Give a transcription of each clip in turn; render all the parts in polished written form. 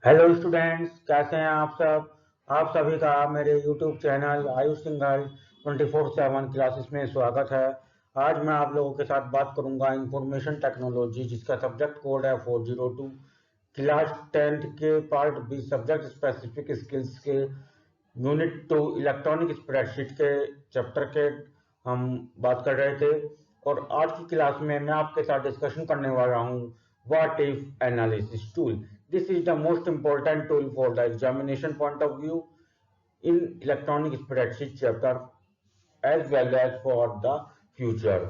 Hello students, कैसे हैं आप सब। आप सभी का मेरे YouTube channel Ayush Singhal 24/7 classes में स्वागत है। आज मैं आप लोगों के साथ बात करूंगा इंफॉर्मेशन टेक्नोलॉजी, जिसका सब्जेक्ट कोड है 402। क्लास 10th के part be subject specific skills के यूनिट 2 इलेक्ट्रॉनिक स्प्रेडशीट के चैप्टर के हम बात कर रहे थे। और आज की क्लास में मैं आपके साथ डिस्कशन करने वाला हूँ what if analysis tool. This is the most important tool for the examination point of view in electronic spreadsheet chapter as well as for the future।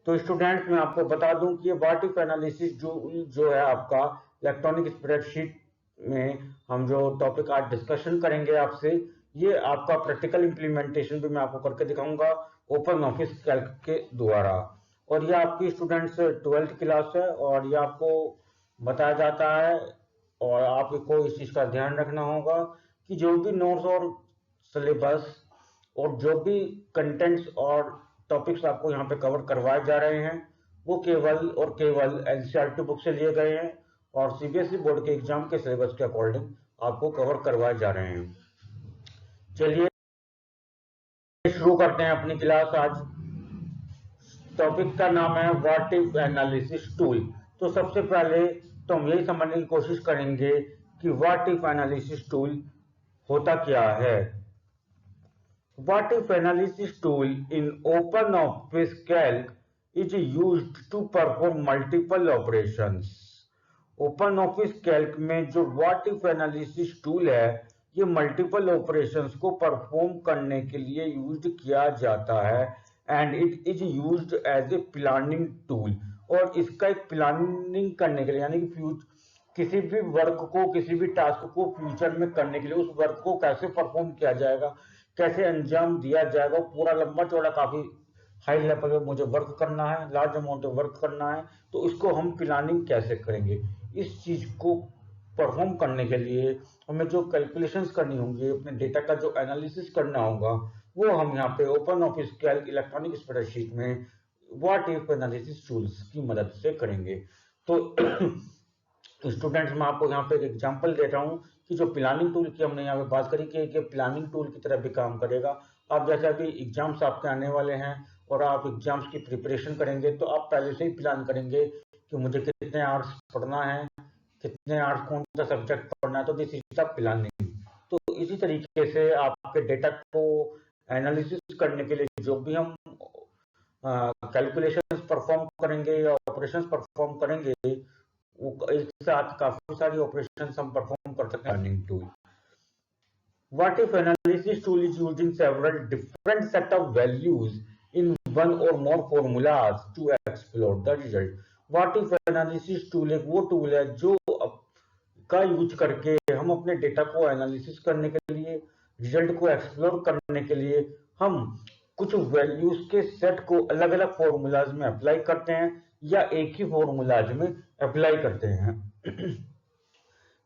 तो स्टूडेंट्स मैं आपको बता दूं कि ये व्हाट इफ एनालिसिस जो है आपका इलेक्ट्रॉनिक स्प्रेडशीट में हम जो टॉपिक आज डिस्कशन करेंगे आपसे, ये आपका प्रैक्टिकल इंप्लीमेंटेशन भी मैं आपको करके दिखाऊंगा ओपन ऑफिस कैल्क के द्वारा। और ये आपकी स्टूडेंट्स 12th क्लास है और ये आपको बताया जाता है और आपको इस चीज का ध्यान रखना होगा कि जो भी नोट्स और सिलेबस और जो भी कंटेंट्स और टॉपिक्स आपको यहाँ पे कवर करवाए जा रहे हैं वो केवल और केवल एनसीईआरटी बुक से लिए गए हैं और सीबीएसई बोर्ड के एग्जाम के सिलेबस के अकॉर्डिंग आपको कवर करवाए जा रहे हैं। चलिए शुरू करते हैं अपनी क्लास। आज टॉपिक का नाम है व्हाट इफ एनालिसिस टूल। तो सबसे पहले तो हम यही समझने की कोशिश करेंगे कि व्हाट इफ एनालिसिस टूल होता क्या है। What if analysis tool in OpenOffice Calc is used to perform multiple operations? OpenOffice Calc में जो What if analysis tool है, ये मल्टीपल ऑपरेशंस को परफॉर्म करने के लिए यूज किया जाता है and it is used as a planning tool. और इसका एक प्लानिंग करने के लिए यानी कि किसी भी वर्क को, किसी भी टास्क को फ्यूचर में करने के लिए उस वर्क को कैसे परफॉर्म किया जाएगा, कैसे अंजाम दिया जाएगा, पूरा लंबा चौड़ा काफी हाई लेवल पे मुझे वर्क करना है, लार्ज अमाउंट में वर्क करना है, तो इसको हम प्लानिंग कैसे करेंगे। इस चीज को परफॉर्म करने के लिए हमें जो कैलकुलेशंस करनी होंगी, अपने डेटा का जो एनालिसिस करना होगा, वो हम यहाँ पे open office calc electronic spreadsheet में व्हाट इफ एनालिसिस टूल्स की मदद से करेंगे। तो स्टूडेंट्स मैं आपको यहाँ पे एक एग्जांपल देता हूँ कि जो प्लानिंग टूल की हमने यहाँ पे बात करी कि प्लानिंग टूल की तरह भी काम करेगा। आप जैसे अभी एग्जाम्स आपके आने वाले हैं और आप एग्जाम्स की प्रिपरेशन करेंगे तो आप पहले से ही प्लान करेंगे कि मुझे कितने आवर्स पढ़ना है, कितने आवर्स कौन सा सब्जेक्ट पढ़ना है। तो दिस इज द प्लानिंग। तो इसी तरीके से आपके डेटा को एनालिसिस करने के लिए जो भी हम कैलकुलेशंस परफॉर्म करेंगे या ऑपरेशंस परफॉर्म करेंगे, वो एक साथ काफी सारी ऑपरेशंस हम परफॉर्म कर सकते हैं planning tool. What if analysis tool is using several different set of values in one or more formulas to explore the result? What if analysis tool एक वो टूल है जो का यूज करके हम अपने डेटा को एनालिसिस करने के लिए, रिजल्ट को एक्सप्लोर करने के लिए हम कुछ वैल्यूज के सेट को अलग अलग फॉर्मूलाज में अप्लाई करते हैं या एक ही फॉर्मूलाज में अप्लाई करते हैं।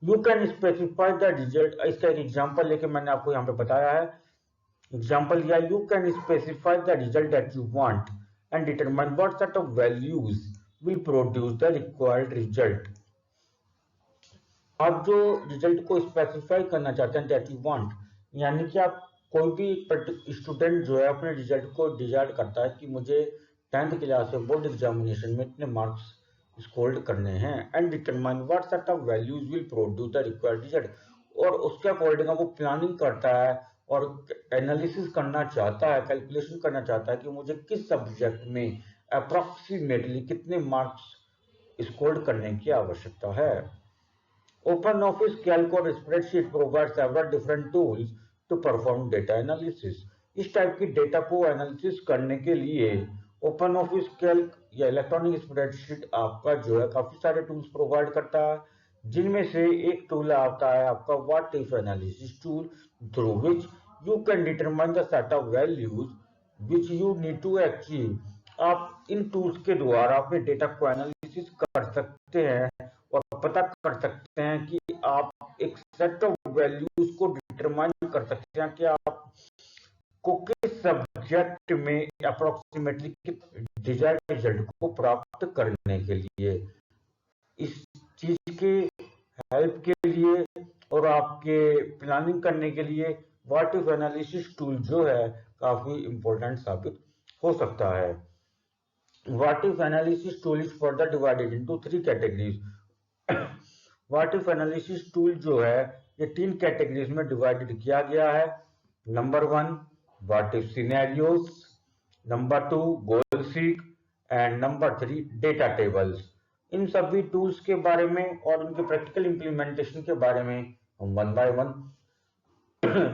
You can specify the result. इसका एक एग्जांपल लेके मैंने आपको यहाँ पे बताया है। एग्जांपल दिया, you can specify the result that you want and determine what set of values will produce the required result. आप जो रिजल्ट को स्पेसिफाई करना चाहते हैं दैट यू वांट, यानी कि आप कोई भी स्टूडेंट जो है अपने रिजल्ट को डिसाइड करता है कि मुझे 10th क्लास में बोर्ड एग्जामिनेशन में इतने मार्क्स स्कोर करने हैं and determine what set of values will produce the required result. और उसके अकॉर्डिंग वो प्लानिंग करता है और एनालिसिस करना चाहता है, कैलकुलेशन करना चाहता है कि मुझे किस सब्जेक्ट में अप्रोक्सीमेटली कितने मार्क्स स्कोर करने की आवश्यकता है। ओपन ऑफिस कैल्क और spreadsheet provide several different tools to perform data analysis. इस टाइप की डेटा को एनालिसिस करने के लिए ओपन ऑफिस कैल्क या इलेक्ट्रॉनिक स्प्रेडशीट आपका जो है काफी सारे टूल्स प्रोवाइड करता है, जिनमें से एक टूल आता है आपका what if analysis tool, through which you can determine the set of values which you need to achieve. आप इन टूल्स के द्वारा अपने डेटा को एनालिसिस कर सकते हैं और पता कर सकते हैं कि आप एक सेट ऑफ वैल्यूज को डिटरमाइन कर सकते हैं कि आपको किस सब्जेक्ट में अप्रोक्सीमेटली डिजायर्ड रिजल्ट को प्राप्त करने के लिए। इस चीज के हेल्प के लिए और आपके प्लानिंग करने के लिए व्हाट इफ एनालिसिस टूल जो है काफी इंपॉर्टेंट साबित हो सकता है। What if analysis tool is further divided into 3 categories. What if analysis tool जो है ये 3 कैटेगरीज में डिवाइडेड किया गया है। Number 1 what if scenarios, number 2 goal seek and number 3 data tables. इन सभी टूल्स के बारे में और उनके प्रैक्टिकल इंप्लीमेंटेशन के बारे में हम वन बाय वन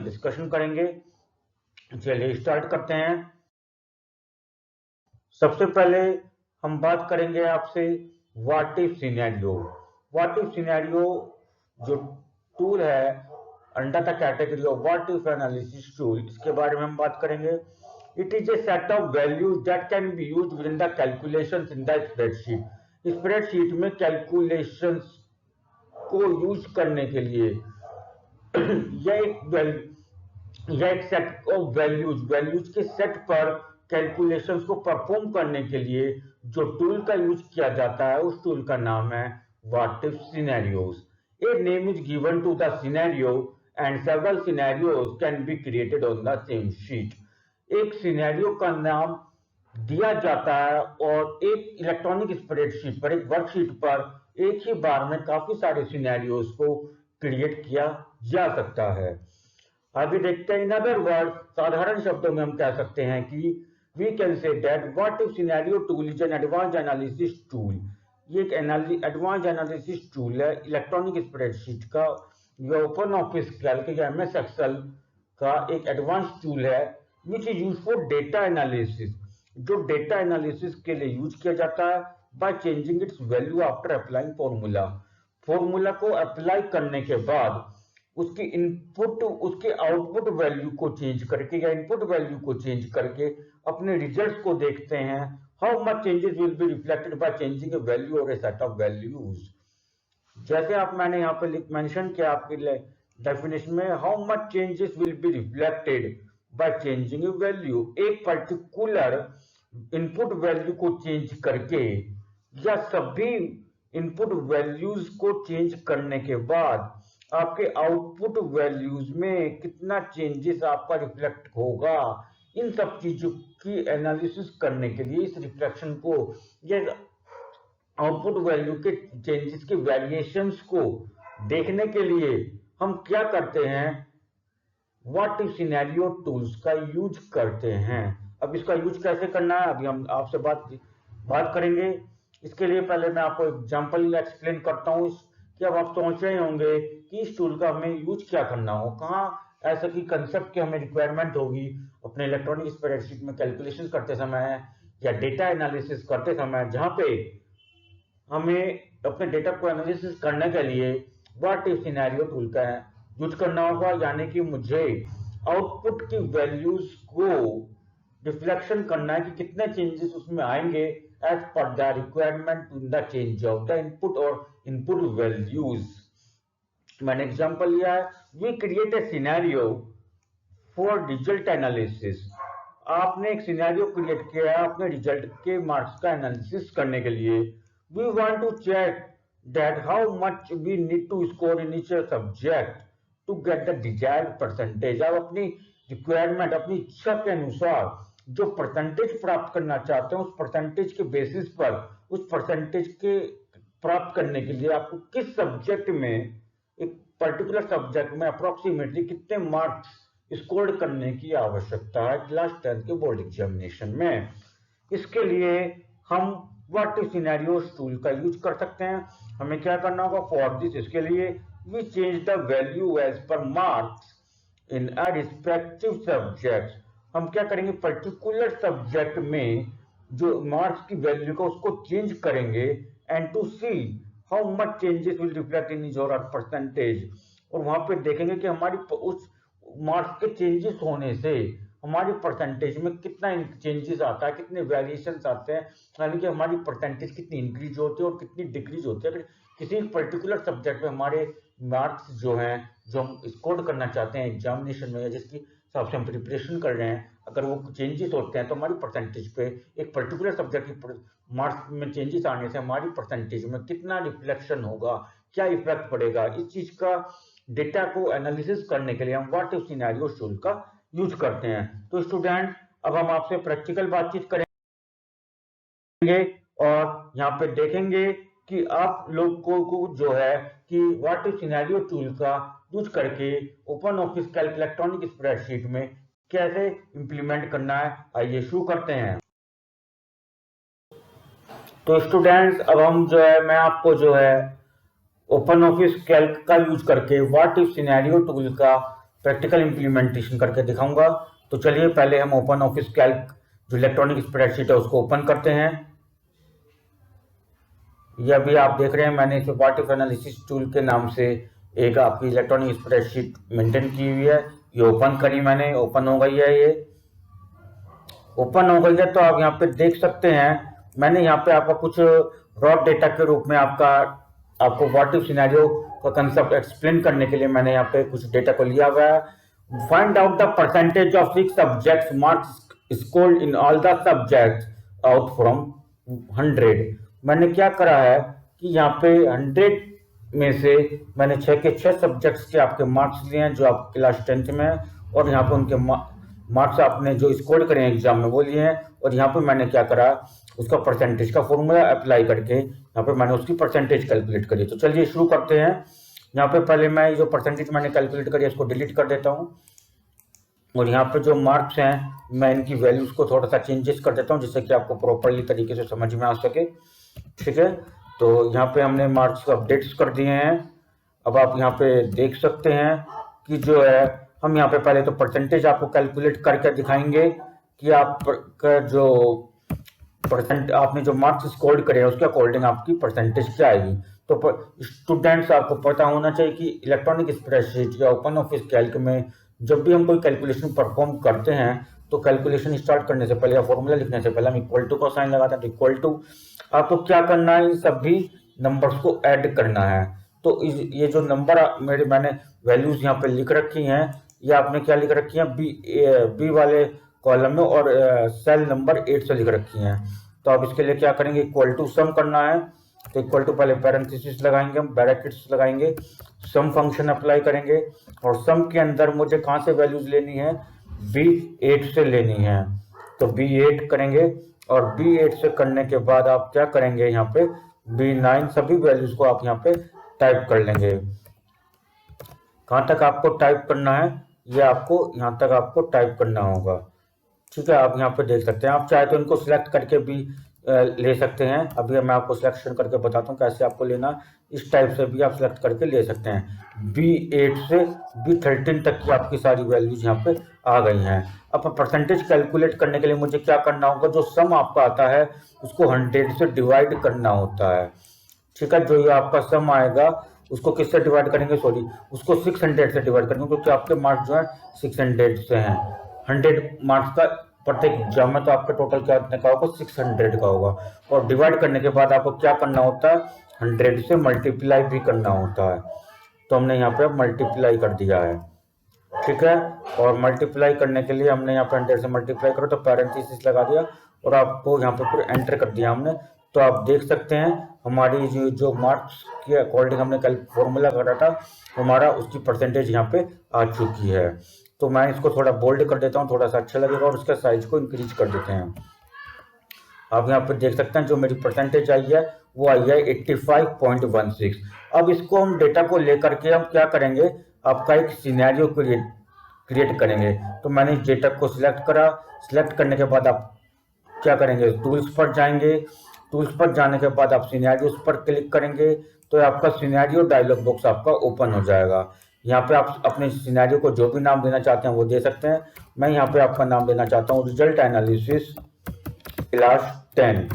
डिस्कशन करेंगे। चलिए स्टार्ट करते हैं। सबसे पहले हम बात करेंगे आपसे what if scenario. What if scenario जो टूल है under the category of what if analysis tool, इसके बारे में हम बात करेंगे। It is A set of values that can be used with in the calculations in the spreadsheet. Spreadsheet में calculations को यूज करने के लिए यह एक सेट ऑफ वैल्यूज के सेट पर कैलकुलेशंस को परफॉर्म करने के लिए जो टूल का यूज किया जाता है उस टूल का नाम है what if scenarios. A name is given to the scenario and several scenarios can be created on the same sheet. एक सिनेरियो का नाम दिया जाता है और एक इलेक्ट्रॉनिक स्प्रेडशीट पर, एक वर्कशीट पर एक ही बार में काफी सारे सिनेरियोज को क्रिएट किया जा सकता है। अभी देखते हैं। इन अदर वर्ड, साधारण शब्दों में हम कह सकते हैं कि we can say that what if scenario tool is an advanced analysis tool. ये एक एडवांस्ड एनालिसिस टूल है इलेक्ट्रॉनिक स्प्रेडशीट का, या ओपन ऑफिस कैल्क या एमएस एक्सेल का एक एडवांस टूल है which is use for data analysis, जो डेटा एनालिसिस के लिए यूज किया जाता है by changing its value after applying formula. Formula को अप्लाई करने के बाद उसकी इनपुट, उसके आउटपुट वैल्यू को चेंज करके या इनपुट वैल्यू को चेंज करके अपने रिजल्ट्स को देखते हैं। How much changes will be reflected by changing A value और ए सेट ऑफ वैल्यूज। जैसे आप मैंने यहाँ पे मेंशन किया आपके डेफिनेशन में, how much changes will be reflected by changing A value. एक पर्टिकुलर इनपुट वैल्यू को चेंज करके या सभी इनपुट वैल्यूज को चेंज करने के बाद आपके आउटपुट वैल्यूज में कितना चेंजेस आपका रिफ्लेक्ट होगा, इन सब चीजों की एनालिसिस करने के लिए इस रिफ्लेक्शन को या आउटपुट वैल्यू के चेंजेस के वेरिएशंस को देखने के लिए हम क्या करते हैं, व्हाट इफ सिनेरियो टूल्स का यूज करते हैं। अब इसका यूज कैसे करना है अभी हम आपसे बात करेंगे। इसके लिए पहले मैं आपको एग्जांपल एक्सप्लेन करता हूँ कि अब आप सोच रहे होंगे कि इस टूल का हमें यूज क्या करना हो, कहाँ ऐसा की कंसेप्ट की हमें रिक्वायरमेंट होगी अपने इलेक्ट्रॉनिक स्प्रेडशीट में कैलकुलेशन करते समय या डेटा एनालिसिस करते समय, जहाँ पे हमें अपने डेटा को एनालिसिस करने के लिए व्हाट इफ सिनेरियो टूल का यूज करना होगा। यानी कि मुझे आउटपुट की वैल्यूज को रिफ्लेक्शन करना है कि कितने चेंजेस उसमें आएंगे as per the requirement in the change of the input और इनपुट वैल्यूज। मैंने एग्जांपल लिया है, we create a scenario for result analysis. आपने एक सिनेरियो क्रिएट किया है अपने रिजल्ट के मार्क्स का एनालिसिस करने के लिए। We want to check that how much we need to score in each subject to get the desired percentage. आप अपनी रिक्वायरमेंट, अपनी इच्छा के अनुसार जो परसेंटेज प्राप्त करना चाहते हैं उस परसेंटेज के बेसिस पर उस परसेंटेज के प्राप्त करने के लिए आपको किस सब्जेक्ट में, एक पर्टिकुलर सब्जेक्ट में अप्रोक्सीमेटली कितने मार्क्स स्कोर करने की आवश्यकता है क्लास 10 के बोर्ड एग्जामिनेशन में। इसके लिए हम व्हाट इफ सिनेरियोस टूल का यूज कर सकते हैं। हमें क्या करना होगा फॉर दिस, इसके लिए we change the value as per marks in a respective subject. हम क्या करेंगे, पर्टिकुलर सब्जेक्ट में जो मार्क्स की वैल्यू को उसको चेंज करेंगे and to see how much changes will reflect in your percentage. और वहां पे देखेंगे कि हमारी उस मार्क्स के चेंजेस होने से हमारी परसेंटेज में कितना चेंजेस आता है, कितने वेरिएशंस आते हैं, यानी कि हमारी परसेंटेज कितनी इंक्रीज होती है और कितनी डिक्रीज होती है। अगर किसी पर्टिकुलर सब्जेक्ट में हमारे मार्क्स जो हैं, जो हम स्कोर करना चाहते हैं एग्जामिनेशन में या जिसकी हिसाब से हम प्रिपरेशन कर रहे हैं, अगर वो चेंजेस होते हैं तो हमारी परसेंटेज पे एक पर्टिकुलर सब्जेक्ट की मार्क्स में चेंजेस आने से हमारी परसेंटेज में कितना रिफ्लेक्शन होगा, क्या इफेक्ट पड़ेगा, इस चीज का डेटा को एनालिसिस करने के लिए हम व्हाट इफ सिनेरियो टूल का यूज करते हैं। तो स्टूडेंट, अब हम आपसे प्रैक्टिकल बातचीत करेंगे और यहाँ पे देखेंगे कि आप लोग को जो है कि व्हाट इफ सिनेरियो टूल का यूज करके open office calc electronic spreadsheet में कैसे इंप्लीमेंट करना है। आइए शुरू करते हैं। तो स्टूडेंट्स, अब हम जो है मैं आपको जो है ओपन ऑफिस कैल्क का यूज करके व्हाट इफ सिनेरियो टूल का प्रैक्टिकल इंप्लीमेंटेशन करके दिखाऊंगा। तो चलिए पहले हम ओपन ऑफिस कैल्क जो इलेक्ट्रॉनिक स्प्रेडशीट है उसको ओपन करते हैं। ये अभी आप देख रहे हैं मैंने इसे व्हाट इफ एनालिसिस टूल के नाम से एक आपकी इलेक्ट्रॉनिक स्प्रेडशीट मेंटेन की हुई है। ये ओपन करी मैंने, ओपन हो गई है, ये ओपन हो गई है। तो आप यहाँ पे देख सकते हैं मैंने यहाँ पे आपका कुछ रॉ डेटा के रूप में आपको व्हाट इफ सिनेरियो का कंसेप्ट एक्सप्लेन करने के लिए मैंने यहाँ पे कुछ डेटा को लिया हुआ है। Find out the percentage of 6 subjects marks scored in all the subjects out from 100। मैंने क्या करा है कि यहाँ पे 100 में से मैंने 6 के 6 सब्जेक्ट्स के आपके मार्क्स लिए हैं जो आप क्लास 10th में है, और यहाँ पे उनके मार्क्स आपने जो स्कोर करे हैं एग्जाम में वो लिए हैं। और यहाँ पे मैंने क्या करा, उसका परसेंटेज का फॉर्मूला अप्लाई करके यहाँ पे मैंने उसकी परसेंटेज कैलकुलेट करी। तो चलिए शुरू करते हैं। यहाँ पे पहले मैं जो परसेंटेज मैंने कैलकुलेट करी इसको डिलीट कर देता हूँ, और यहाँ पे जो मार्क्स हैं मैं इनकी वैल्यूज को थोड़ा सा चेंजेस कर देता हूँ जिससे कि आपको प्रॉपरली तरीके से समझ में आ सके। ठीक है, तो यहाँ पे हमने मार्क्स अपडेट्स कर दिए हैं। अब आप यहाँ पे देख सकते हैं कि जो है हम यहाँ पे पहले तो परसेंटेज आपको कैलकुलेट करके दिखाएंगे कि आपका जो आपने जो मार्क्स स्कोर करे हैं उसके अकॉर्डिंग आपकी परसेंटेज क्या आएगी। तो स्टूडेंट्स, आपको पता होना चाहिए कि इलेक्ट्रॉनिक स्प्रेडशीट या ओपन ऑफिस कैल्क में जब भी हम कोई कैलकुलेशन परफॉर्म करते हैं तो कैलकुलेशन स्टार्ट करने से पहले या फॉर्मूला लिखने से पहले हम इक्वल टू का साइन लगाते हैं। तो इक्वल टू आपको क्या करना है, इन सभी नंबर्स को ऐड करना है। तो ये जो नंबर मैंने वैल्यूज यहाँ पे लिख रखी हैं, ये आपने क्या लिख रखी है, बी वाले कॉलम में और सेल नंबर 8 से लिख रखी हैं। तो आप इसके लिए क्या करेंगे, इक्वल टू सम करना है। तो इक्वल टू पहले पैरेंथेसिस लगाएंगे, हम ब्रैकेट्स लगाएंगे, सम फंक्शन अप्लाई करेंगे, और सम के अंदर मुझे कहाँ से वैल्यूज लेनी है, B8 से लेनी है। तो B8 करेंगे, और B8 से करने के बाद आप क्या करेंगे, यहाँ पे B9 सभी वैल्यूज को आप यहाँ पे टाइप कर लेंगे। कहाँ तक आपको टाइप करना है, ये आपको यहाँ तक आपको टाइप करना होगा। ठीक है, आप यहाँ पे देख सकते हैं। आप चाहे तो इनको सिलेक्ट करके भी ले सकते हैं। अभी मैं आपको सिलेक्शन करके बताता हूँ कैसे आपको लेना। इस टाइप से भी आप सिलेक्ट करके ले सकते हैं। B8 से B13 तक की आपकी सारी वैल्यूज यहाँ पे आ गई हैं। अब परसेंटेज कैलकुलेट करने के लिए मुझे क्या करना होगा, जो सम आपका आता है उसको 100 से डिवाइड करना होता है। ठीक है, जो ये आपका सम आएगा उसको किससे डिवाइड करेंगे, सॉरी उसको 600 से डिवाइड करेंगे, क्योंकि आपके मार्क्स जो है 600 से हैं। 100 मार्क्स का प्रत्येक एग्जाम में तो आपका टोटल क्या का होगा, 600 का होगा। और डिवाइड करने के बाद आपको क्या करना होता है, 100 से मल्टीप्लाई भी करना होता है। तो हमने यहाँ पे मल्टीप्लाई कर दिया है। ठीक है, और मल्टीप्लाई करने के लिए हमने यहाँ पे 100 से मल्टीप्लाई करो तो पैरेंथेसिस लगा दिया, और आपको यहाँ पे फिर एंटर कर दिया हमने। तो आप देख सकते हैं हमारी जो मार्क्स के अकॉर्डिंग हमने कल फॉर्मूला करा था हमारा, उसकी परसेंटेज यहाँ पे आ चुकी है। तो मैं इसको थोड़ा बोल्ड कर देता हूँ, थोड़ा सा अच्छा लगेगा, और उसका साइज को इंक्रीज कर देते हैं। आप यहाँ पे देख सकते हैं जो मेरी परसेंटेज आई है वो आई है 85.16। अब इसको हम डेटा को लेकर के हम क्या करेंगे, आपका एक सिनेरियो क्रिएट करेंगे। तो मैंने इस डेटा को सिलेक्ट करा। सिलेक्ट करने के बाद आप क्या करेंगे, टूल्स पर जाएंगे। टूल्स पर जाने के बाद आप सिनेरियोस पर क्लिक करेंगे, तो आपका सिनेरियो डायलॉग बॉक्स आपका ओपन हो जाएगा। यहाँ पे आप अपने सिनेरियो को जो भी नाम देना चाहते हैं वो दे सकते हैं। मैं यहाँ पे आपका नाम देना चाहता हूँ रिजल्ट एनालिसिस क्लास 10।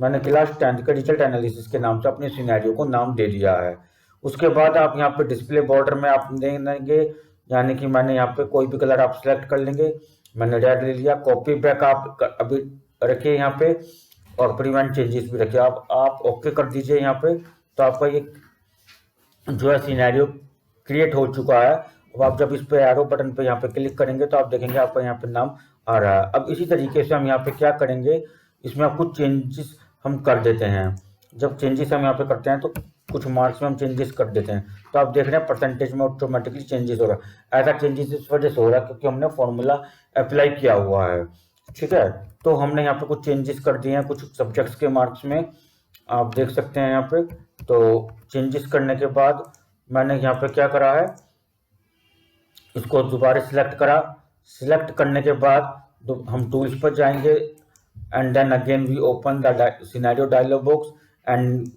मैंने क्लास 10 के रिजल्ट एनालिसिस के नाम से अपने सिनेरियो को नाम दे दिया है। उसके बाद आप यहाँ पे डिस्प्ले बॉर्डर में आप दे देंगे, यानी कि मैंने यहाँ पे कोई भी कलर आप सिलेक्ट कर लेंगे। मैंने रेड ले लिया। कॉपी बैक आप अभी रखिए यहाँ पे, और प्रिवेंट चेंजेस भी रखिए। आप ओके कर दीजिए यहाँ पे। तो आपका ये जो है सिनेरियो क्रिएट हो चुका है। अब आप जब इस पे एरो बटन पे यहाँ पे क्लिक करेंगे तो आप देखेंगे आपका यहाँ पे नाम आ रहा है। अब इसी तरीके से हम यहाँ पे क्या करेंगे, इसमें आप कुछ चेंजेस हम कर देते हैं। जब चेंजेस हम यहाँ पे करते हैं तो कुछ मार्क्स में हम चेंजेस कर देते हैं, तो आप देख रहे हैं परसेंटेज में ऑटोमेटिकली चेंजेस हो रहा है। ऐसा चेंजेस इस वजह से हो रहा है क्योंकि हमने फॉर्मूला अप्लाई किया हुआ है। ठीक है, तो हमने यहाँ पे कुछ चेंजेस कर दिए हैं कुछ सब्जेक्ट्स के मार्क्स में, आप देख सकते हैं यहाँ पे। तो चेंजेस करने के बाद मैंने यहाँ पे क्या करा है, इसको दोबारा सिलेक्ट करा। सिलेक्ट करने के बाद हम टूल्स पर जाएंगे and then again we open the scenario dialog box and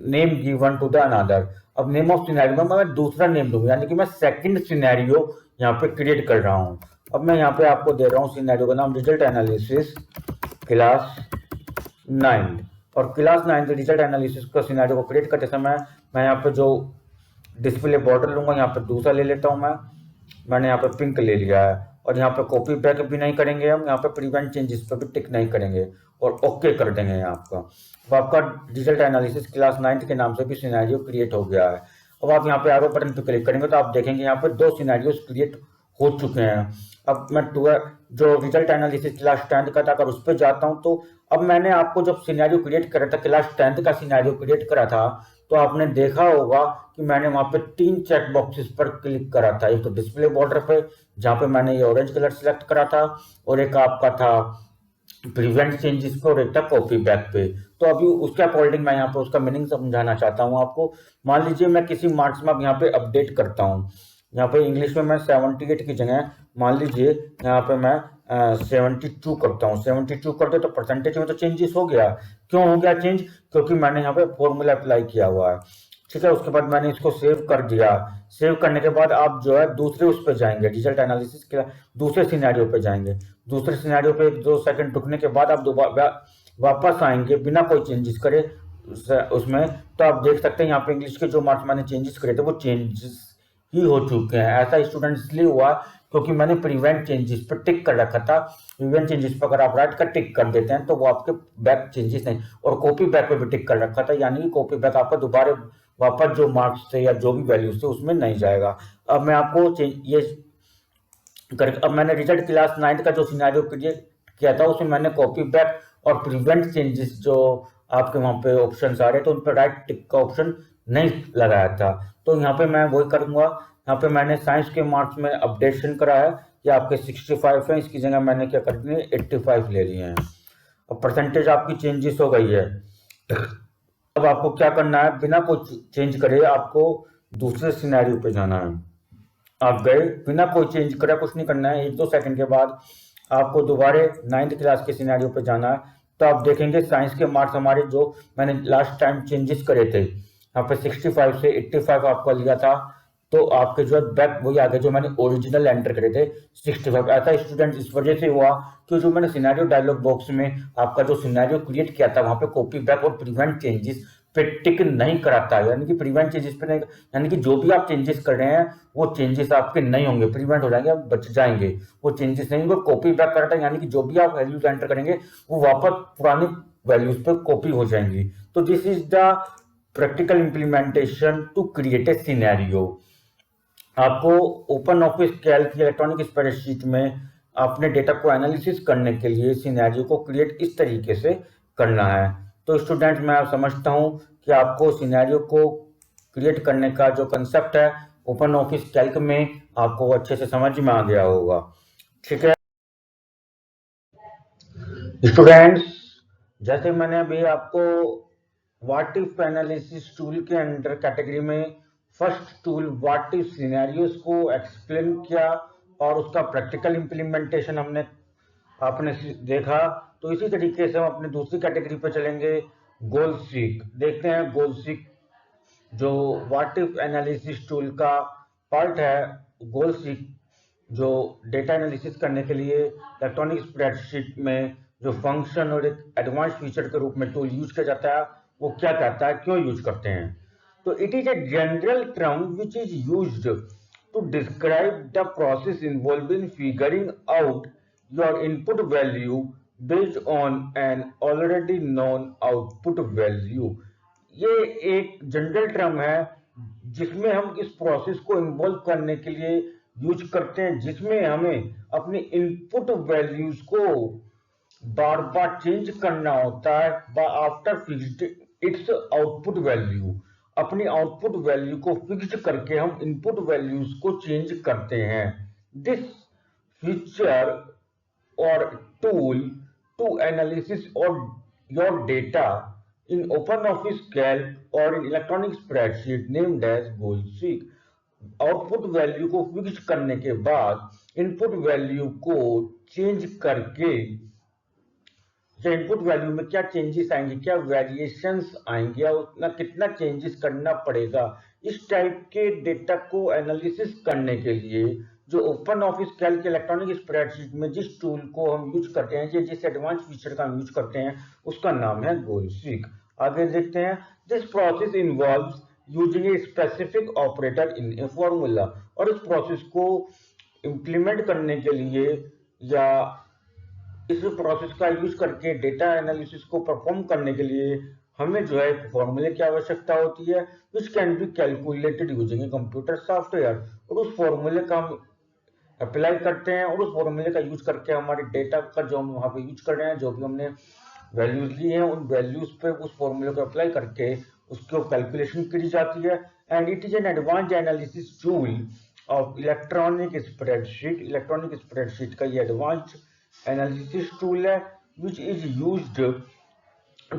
name given to the another। अब नेम ऑफ सिनेरियो में मैं दूसरा नेम दूंगा, यानी कि मैं सेकंड सिनेरियो यहाँ पे क्रिएट कर रहा हूँ। अब मैं यहाँ पे आपको दे रहा हूँ सिनेरियो का नाम रिजल्ट एनालिसिस क्लास 9, और क्लास 9 के रिजल्ट एनालिसिस का सिनेरियो को क्रिएट करते समय मैं यहाँ पे जो डिस्प्ले बॉर्डर लूंगा, यहाँ पे दूसरा ले लेता हूँ मैंने यहाँ पे पिंक ले लिया है, और यहाँ पे कॉपी बैक भी नहीं करेंगे हम, यहाँ पे प्रिवेंट चेंजेस पे भी टिक नहीं करेंगे और ओके कर देंगे यहाँ आपका। अब आपका रिजल्ट एनालिसिस क्लास 9 के नाम से भी सिनेरियो क्रिएट हो गया है। अब आप यहाँ पे एरो बटन पे क्लिक करेंगे तो आप देखेंगे यहाँ पे 2 सिनेरियोस क्रिएट हो चुके हैं। अब मैं जो रिजल्ट एनालिसिस क्लास 10 का था, अगर उस पर जाता हूँ तो अब मैंने आपको जब सिनेरियो क्रिएट करा था, क्लास 10 का सिनेरियो क्रिएट करा था, तो आपने देखा होगा कि मैंने वहां पे 3 चेक बॉक्सेस पर क्लिक करा था। एक तो डिस्प्ले बॉर्डर पे जहां पे मैंने ये ऑरेंज कलर सिलेक्ट करा था, और एक आपका था प्रिवेंट चेंजेस पे, और एक था कॉपी बैक पे। तो अभी उसके अकॉर्डिंग मैं यहाँ पे उसका मीनिंग समझाना चाहता हूँ आपको। मान लीजिए मैं किसी मार्क्स में अब यहाँ पे अपडेट करता हूँ, यहाँ पे इंग्लिश में मैं 78 की जगह मान लीजिए यहाँ पे मैं 72 करता हूँ। 72 कर दे तो परसेंटेज में तो चेंजेस हो गया। क्यों हो गया चेंज? क्योंकि मैंने यहाँ पे फॉर्मूला अप्लाई किया हुआ है। ठीक है, उसके बाद मैंने इसको सेव कर दिया। सेव करने के बाद आप जो है दूसरे उस पर जाएंगे, रिजल्ट एनालिसिस के दूसरे सिनेरियो पे जाएंगे। दूसरे सिनेरियो पे 1-2 सेकंड रुकने के बाद आप दोबारा वापस आएंगे बिना कोई चेंजेस करे उसमें। तो आप देख सकते हैं यहाँ पे इंग्लिश के जो मार्क्स मैंने चेंजेस करे थे वो चेंजेस ही हो चुके हैं। ऐसा स्टूडेंट इसलिए हुआ क्योंकि मैंने प्रिवेंट चेंजेस पर टिक कर रखा था। प्रिवेंट चेंजेस पर अगर आप राइट का टिक कर देते हैं तो वो आपके बैक चेंजेस नहीं, और कॉपी बैक पे भी टिक कर रखा था, यानी कि कॉपी बैक आपका दोबारा वापस जो मार्क्स थे या जो भी वैल्यूज थे उसमें नहीं जाएगा। अब मैं आपको ये अब मैंने रिजल्ट क्लास 9 का जो सिनेरियो क्रिएट किया था उसमें मैंने कॉपी बैक और प्रिवेंट चेंजेस जो आपके वहां पे ऑप्शन आ रहे थे उन पर राइट टिक का ऑप्शन नहीं लगाया था। तो यहाँ पे मैं वही करूंगा। यहाँ पे मैंने साइंस के मार्क्स में अपडेशन करा है कि आपके 65 है, इसकी जगह मैंने क्या कर दिए 85 ले लिए हैं। अब परसेंटेज आपकी चेंजेस हो गई है। अब आपको क्या करना है, बिना कोई चेंज करे आपको दूसरे सिनेरियो पे जाना है। आप गए बिना कोई चेंज करे, कुछ नहीं करना है। 1-2 सेकंड के बाद आपको दोबारा 9th क्लास के सिनेरियो पे जाना है। तो आप देखेंगे साइंस के मार्क्स हमारे जो मैंने लास्ट टाइम चेंजेस करे थे, यहाँ पे 65 से 85 आपका लिया था, तो आपके जो है बैक वही आ गए जो मैंने ओरिजिनल एंटर करे थे 65। ऐसा स्टूडेंट इस वजह से हुआ कि जो मैंने सिनेरियो डायलॉग बॉक्स में आपका जो सिनेरियो क्रिएट किया था वहां पे कॉपी बैक और प्रिवेंट चेंजेस पे टिक नहीं कराता, यानी कि प्रिवेंट चेंजेस पे नहीं, यानी कि जो भी आप चेंजेस कर रहे हैं वो चेंजेस आपके नहीं होंगे, प्रिवेंट हो जाएंगे, बच जाएंगे, वो चेंजेस नहीं होंगे। कॉपी बैक कराता है, यानी कि जो भी आप वैल्यूज एंटर करेंगे वो वापस पुरानी वैल्यूज पे कॉपी हो जाएंगी। तो this is the practical implementation to create a scenario. आपको open office calc electronic spreadsheet में अपने डेटा को एनालिसिस करने के लिए सिनेरियो को क्रिएट इस तरीके से करना है। तो स्टूडेंट मैं आप समझता हूं कि आपको सिनेरियो को क्रिएट करने का जो कंसेप्ट है ओपन ऑफिस कैल्क में आपको अच्छे से समझ में आ गया होगा। ठीक है स्टूडेंट्स, जैसे मैंने अभी आपको व्हाट इफ एनालिसिस टूल के अंडर कैटेगरी में first tool what if scenarios को एक्सप्लेन किया और उसका प्रैक्टिकल इंप्लीमेंटेशन आपने देखा, तो इसी तरीके से हम अपनी दूसरी कैटेगरी पे चलेंगे, गोल सीक। देखते हैं गोल सीक जो व्हाट इफ एनालिसिस टूल का पार्ट है। गोल सीक जो डेटा एनालिसिस करने के लिए इलेक्ट्रॉनिक स्प्रेडशीट में जो फंक्शन और एक एडवांस फीचर के रूप में टूल यूज किया जाता है वो क्या कहता है, क्यों यूज करते हैं। तो it is a general term which is used to describe the process involve in figuring out your input value based on an already known output value. ये एक जनरल टर्म है जिसमें हम इस प्रोसेस को इन्वॉल्व करने के लिए यूज करते हैं, जिसमें हमें अपनी इनपुट वैल्यूज को बार बार चेंज करना होता है after fixed its output value. अपनी आउटपुट वैल्यू को फिक्स करके हम इनपुट वैल्यूज को चेंज करते हैं। This feature or tool to analysis or your data in open office Calc or in electronic spreadsheet named as goal seek. Output value को fix करने के बाद इनपुट वैल्यू को चेंज करके इनपुट वैल्यू में क्या चेंजेस आएंगे, क्या वेरिएशंस आएंगे और उतना कितना चेंजेस करना पड़ेगा, इस टाइप के डेटा को एनालिसिस करने के लिए जो open office calc electronic spreadsheet में जिस टूल को हम यूज करते हैं, जिस एडवांस फीचर का हम यूज करते हैं, उसका नाम है गोल सीक। आगे देखते हैं। This process involves using a specific operator in a formula. और इस प्रोसेस को इम्प्लीमेंट करने के लिए या इस प्रोसेस का यूज करके डेटा एनालिसिस को परफॉर्म करने के लिए हमें जो है एक फॉर्मूले की आवश्यकता होती है, which can be calculated using a computer software. और उस फॉर्मूले का हम अप्लाई करते हैं और उस फॉर्मूले का यूज करके हमारे डेटा का जो हम वहां पे यूज कर रहे हैं, जो भी हमने वैल्यूज ली हैं, उन वैल्यूज पे उस फॉर्मूले को अप्लाई करके उसको कैलकुलेशन की जाती है। And it is an advanced analysis tool of electronic spreadsheet. Electronic spreadsheet का ये एडवांस्ड एनालिसिस टूल है which is used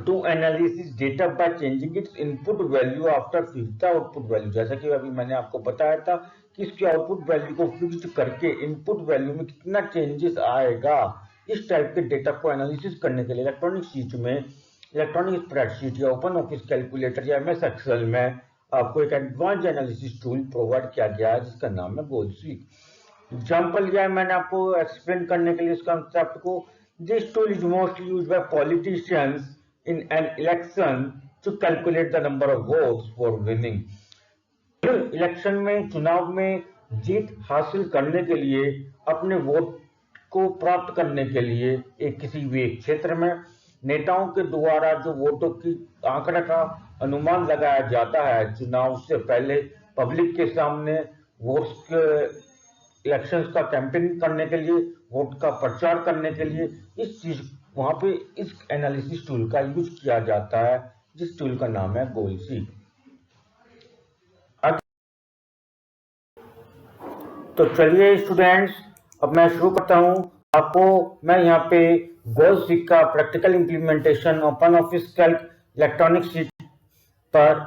to analysis data by changing its input value after fix the output value। जैसा कि अभी मैंने आपको बताया था कि इसकी आउटपुट वैल्यू को फिक्स करके इनपुट वैल्यू में कितना चेंजेस आएगा, इस टाइप के डेटा को एनालिसिस करने के लिए इलेक्ट्रॉनिक शीट में, इलेक्ट्रॉनिक स्प्रेडशीट या ओपन ऑफिस कैलकुलेटर या एमएस एक्सेल में आपको एक एडवांस एनालिसिस टूल प्रोवाइड किया गया है जिसका नाम है गोल सीक। एग्जाम्पल दिया है मैंने आपको एक्सप्लेन करने के लिए इस कंसेप्ट को। This tool is mostly used by politicians in an election to calculate the number of votes for winning. Election में, चुनाव में जीत हासिल करने के लिए, अपने वोट को प्राप्त करने के लिए एक किसी भी एक क्षेत्र में नेताओं के द्वारा जो वोटों की आंकड़ा का अनुमान लगाया जाता है चुनाव से पहले पब्लिक के सामने, वोट्स के इलेक्शंस का कैंपेनिंग करने के लिए, वोट का प्रचार करने के लिए, इस चीज वहां पे इस एनालिसिस टूल का यूज किया जाता है, जिस टूल का नाम है गोल सीक। तो चलिए स्टूडेंट्स, अब मैं शुरू करता हूं। आपको मैं यहाँ पे गोल सीक का practical implementation open office calc electronic sheet पर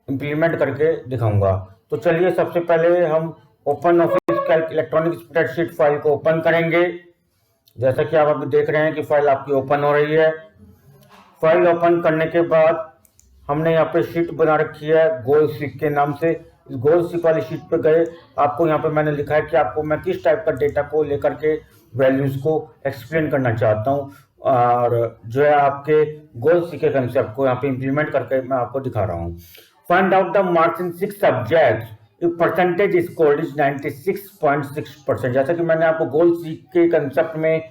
इंप्लीमेंट करके दिखाऊंगा। तो चलिए सबसे पहले हम open office calc electronic spreadsheet file को ओपन करेंगे। जैसा कि आप अभी देख रहे हैं कि फाइल आपकी ओपन हो रही है। फाइल ओपन करने के बाद हमने यहाँ पे शीट बना रखी है गोल सीक के नाम से। इस गोल सीक वाली शीट पे गए, आपको यहाँ पे मैंने लिखा है कि आपको मैं किस टाइप का डेटा को लेकर के वैल्यूज को एक्सप्लेन करना चाहता हूँ, और जो है आपके गोल सीक के कंसेप्ट को यहाँ पे इंप्लीमेंट करके मैं आपको दिखा रहा हूँ। Find out the marks in 6 subjects. Percentage score is 96.6%। जैसा कि मैंने आपको गोल सीक के कंसेप्ट में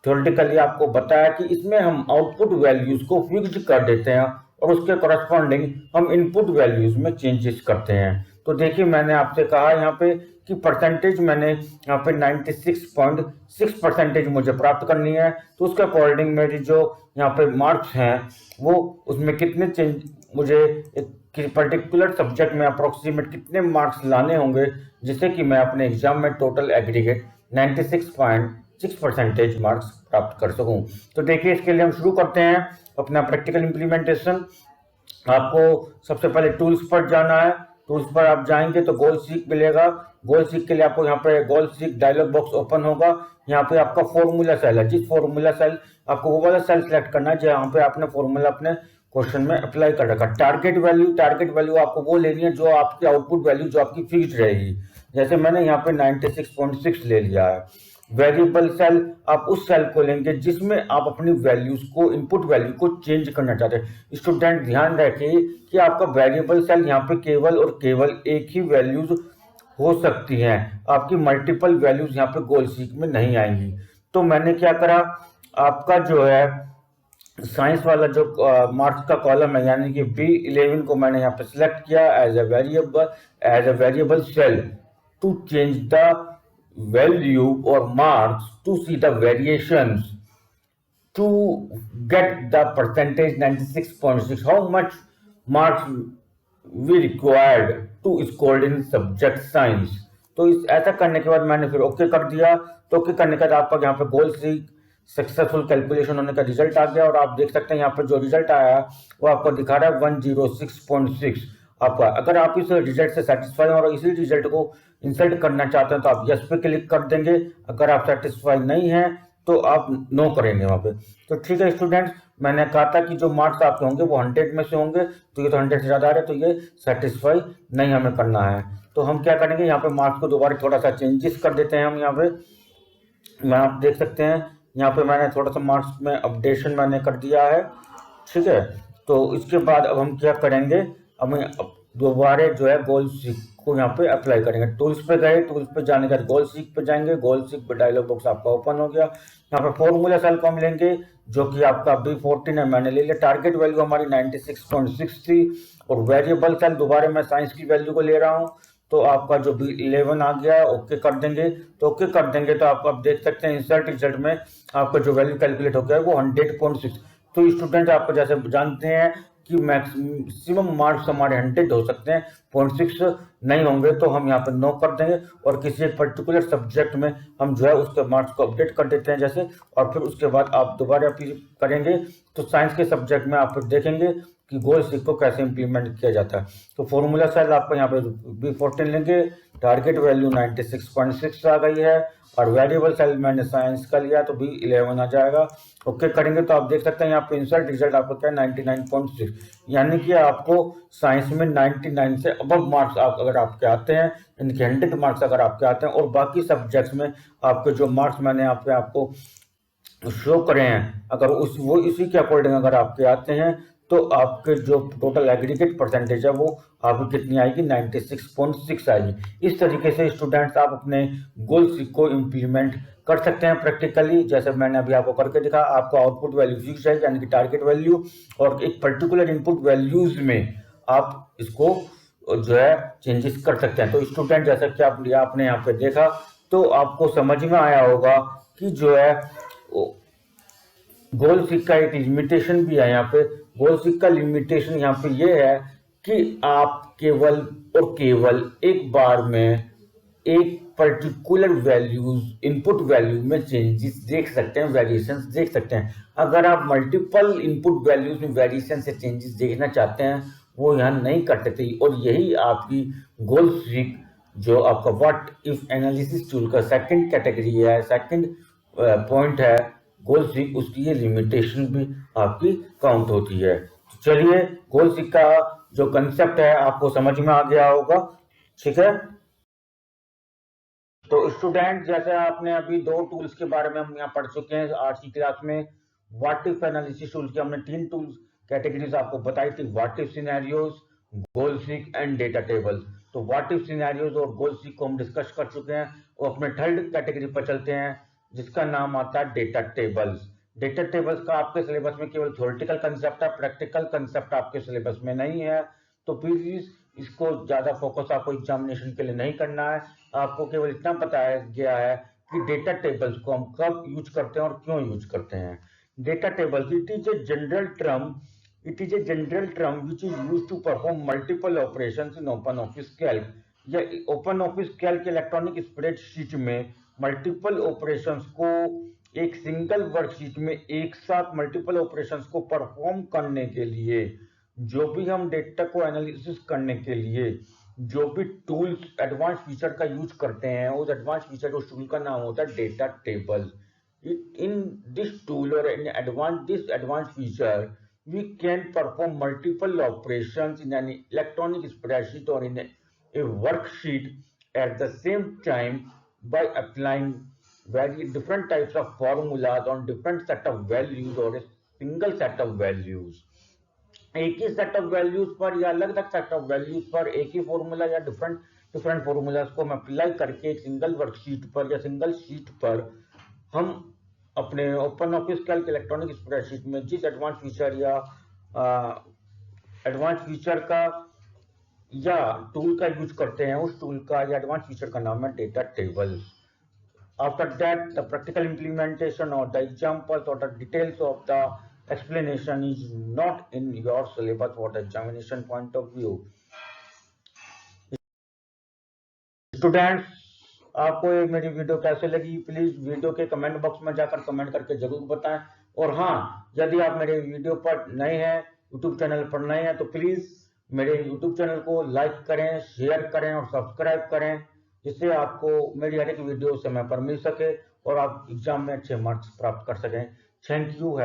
थ्योरेटिकली आपको बताया कि इसमें हम आउटपुट वैल्यूज को फिक्स कर देते हैं और उसके कॉरस्पॉन्डिंग हम इनपुट वैल्यूज में चेंजेस करते हैं। तो देखिए, मैंने आपसे कहा यहाँ पे कि परसेंटेज मैंने यहाँ पे 96.6% मुझे प्राप्त करनी है। तो उसके अकॉर्डिंग मेरी जो यहाँ पे मार्क्स हैं वो उसमें कितने चेंज, मुझे एक पर्टिकुलर सब्जेक्ट में अप्रोक्सीमेट कितने मार्क्स लाने होंगे जिससे कि मैं अपने एग्जाम में टोटल एग्रीगेट 96.6% मार्क्स प्राप्त कर सकूं। तो देखिए, इसके लिए हम शुरू करते हैं अपना प्रैक्टिकल इंप्लीमेंटेशन। आपको सबसे पहले टूल्स पर जाना है। टूल्स पर आप जाएंगे तो गोल सीक मिलेगा। गोल सीक के लिए आपको यहाँ पे गोल सीक डायलॉग बॉक्स ओपन होगा। यहाँ पे आपका फॉर्मूला सेल है। जिस फॉर्मूला सेल, आपको वो वाला सेल सिलेक्ट करना है जहाँ पे आपने फॉर्मूला अपने क्वेश्चन में अप्लाई कर रखा। टारगेट वैल्यू आपको वो लेनी है जो आपकी आउटपुट वैल्यू जो आपकी फिक्स्ड रहेगी। जैसे मैंने यहाँ पे 96.6 ले लिया है। वेरिएबल सेल, आप उस सेल को लेंगे जिसमें आप अपनी वैल्यूज को, इनपुट वैल्यू को चेंज करना चाहते हैं। स्टूडेंट ध्यान रखिए कि आपका वेरिएबल सेल यहाँ पे केवल और केवल एक ही वैल्यूज हो सकती हैं। आपकी मल्टीपल वैल्यूज यहाँ पे गोल सीक में नहीं आएंगी। तो मैंने क्या करा, आपका जो है साइंस वाला जो मार्क्स का कॉलम है, यानी कि B11 को मैंने यहाँ पे सिलेक्ट किया as a variable cell to change the value or marks to see the variations to get the percentage 96.6, how much marks we required to score in subject science। तो इस ऐसा करने के बाद मैंने फिर ओके कर दिया। तो ओके करने के बाद आपका यहाँ पे गोल सी सक्सेसफुल कैलकुलेशन होने का रिजल्ट आ गया, और आप देख सकते हैं यहाँ पर जो रिजल्ट आया वो आपको दिखा रहा है 106.6 आपका। अगर आप इस रिजल्ट से सेटिस्फाई और इसी रिजल्ट को इंसल्ट करना चाहते हैं तो आप यस पे क्लिक कर देंगे। अगर आप सेटिस्फाई नहीं है तो आप नो करेंगे वहां पे। तो ठीक है स्टूडेंट्स, मैंने कहा था कि जो मार्क्स आपके होंगे वो 100 में से होंगे, तो ये तो 100 से ज़्यादा आ रहे, तो ये सेटिस्फाई नहीं हमें करना है। तो हम क्या करेंगे, यहाँ पे मार्क्स को दोबारा थोड़ा सा चेंजेस कर देते हैं हम यहाँ पे। आप देख सकते हैं यहाँ पे मैंने थोड़ा सा मार्क्स में अपडेशन मैंने कर दिया है, ठीक है। तो इसके बाद अब हम क्या करेंगे, हमें दोबारा जो है गोल सीक को यहाँ पे अप्लाई करेंगे। टूल्स पे गए, टूल्स पे जाने के बाद गोल सीक पे जाएंगे। गोल सीक पे डायलॉग बॉक्स आपका ओपन हो गया। यहाँ पे फॉर्मूला सेल को हम लेंगे जो कि आपका B14 है, मैंने ले लिया। टारगेट वैल्यू हमारी 96.6 थी, और वेरिएबल सेल दोबारा मैं साइंस की वैल्यू को ले रहा हूँ, तो आपका जो B11 आ गया, ओके कर देंगे। तो ओके कर देंगे तो आप देख सकते हैं इंसर्ट रिजल्ट में आपका जो वैल्यू कैलकुलेट हो गया है वो 100.6। तो स्टूडेंट आपको जैसे जानते हैं कि मैक्सिमम मार्क्स हमारे 100 हो सकते हैं, 0.6 नहीं होंगे, तो हम यहाँ पर नो कर देंगे, और किसी एक पर्टिकुलर सब्जेक्ट में हम जो है उसके मार्क्स को अपडेट कर देते हैं जैसे। और फिर उसके बाद आप दोबारा अप्लाई करेंगे तो साइंस के सब्जेक्ट में आप देखेंगे कि गोल सीक को कैसे इंप्लीमेंट किया जाता है। तो फॉर्मूला साइज आपको यहाँ पे B14 लेंगे, टारगेट वैल्यू 96.6 आ गई है, और वेरिएबल सेल मैंने साइंस का लिया तो B11 आ जाएगा। ओके करेंगे तो आप देख सकते हैं यहाँ पे इंसर्ट रिजल्ट आपको क्या है 99.6, यानी कि आपको साइंस में 99 से अबव मार्क्स आप अगर आपके आते हैं, यानी कि 100 मार्क्स अगर आपके आते हैं, और बाकी सब्जेक्ट्स में आपके जो मार्क्स मैंने यहाँ पे आपको शो करे हैं, अगर वो इसी के अकॉर्डिंग अगर आपके आते हैं, तो आपके जो टोटल एग्रीगेट परसेंटेज है वो आपकी कितनी आएगी, 96.6 आएगी। इस तरीके से स्टूडेंट्स आप अपने गोल्स को इम्प्लीमेंट कर सकते हैं प्रैक्टिकली, जैसे मैंने अभी आपको करके दिखा। आपको आउटपुट वैल्यू फिक्स है, यानी कि टारगेट वैल्यू, और एक पर्टिकुलर इनपुट वैल्यूज में आप इसको जो है चेंजेस कर सकते हैं। तो स्टूडेंट जैसा कि आपने यहाँ पे देखा, तो आपको समझ में आया होगा कि जो है गोल सीक का एक लिमिटेशन भी है यहाँ पे। गोल सीक का लिमिटेशन यहाँ पे ये है कि आप केवल और केवल एक बार में एक पर्टिकुलर वैल्यूज इनपुट वैल्यू में चेंजेस देख सकते हैं, वेरिएशंस देख सकते हैं। अगर आप मल्टीपल इनपुट वैल्यूज में वेरिएशन से चेंजेस देखना चाहते हैं, वो यहाँ नहीं कर सकते। और यही आपकी गोल सीक जो आपका व्हाट इफ एनालिसिस टूल का सेकंड कैटेगरी है, सेकंड पॉइंट है गोल सीक, उसकी ये लिमिटेशन भी आपकी काउंट होती है। तो चलिए, गोल सीक का जो कंसेप्ट है आपको समझ में आ गया होगा, ठीक है। तो स्टूडेंट जैसे आपने अभी दो टूल्स के बारे में हम यहाँ पढ़ चुके हैं आज की क्लास में। व्हाट इफ एनालिसिस टूल की हमने 3 टूल्स कैटेगरीज आपको बताई थी, what if scenarios, goal seek and data table. तो व्हाट इफ सिनेरियोज और गोल सीक को हम डिस्कस कर चुके हैं, और अपने थर्ड कैटेगरी पर चलते हैं जिसका नाम आता है डेटा टेबल्स। डेटा टेबल्स का आपके सिलेबस में केवल थ्योरेटिकल कंसेप्ट है, प्रैक्टिकल कंसेप्ट आपके सिलेबस में नहीं है। तो प्लीज इसको ज्यादा फोकस आपको एग्जामिनेशन के लिए नहीं करना है। आपको केवल इतना बताया गया है कि डेटा टेबल्स को हम कब यूज करते हैं और क्यों यूज करते हैं। Data tables it is a general term, which is used to perform multiple operations in OpenOffice Calc। या OpenOffice Calc इलेक्ट्रॉनिक स्प्रेडशीट में मल्टीपल ऑपरेशंस को एक सिंगल वर्कशीट में एक साथ मल्टीपल ऑपरेशंस को परफॉर्म करने के लिए, जो भी हम डेटा को एनालिसिस करने के लिए जो भी टूल्स एडवांस फीचर का यूज करते हैं, उस एडवांस फीचर उस टूल का नाम होता है data table. In this tool or in this advanced feature, we can perform multiple operations in an electronic spreadsheet or in a worksheet at the same time by applying very different types of formulas on different set of values or a single set of values। एक ही set of values पर या अलग अलग set of values पर एक ही formula या different different formulas को हम अप्लाई करके एक सिंगल वर्कशीट पर या सिंगल शीट पर हम अपने open office calc electronic spreadsheet में जिस एडवांस फीचर या एडवांस फीचर का या टूल का यूज करते हैं, उस टूल का या एडवांस फीचर का नाम है data table. After that, the practical implementation or the examples or the details of the explanation is not in your syllabus for the examination point of view. Students, आपको ये मेरी video कैसे लगी, please video के comment box में जाकर comment करके जरूर बताएं। और हाँ, यदि आप मेरे वीडियो पर नए हैं, यूट्यूब चैनल पर नए हैं, तो प्लीज मेरे यूट्यूब चैनल को लाइक करें, शेयर करें और सब्सक्राइब करें, जिससे आपको मेरी हर एक वीडियो समय पर मिल सके और आप एग्जाम में अच्छे मार्क्स प्राप्त कर सकें। Thank you.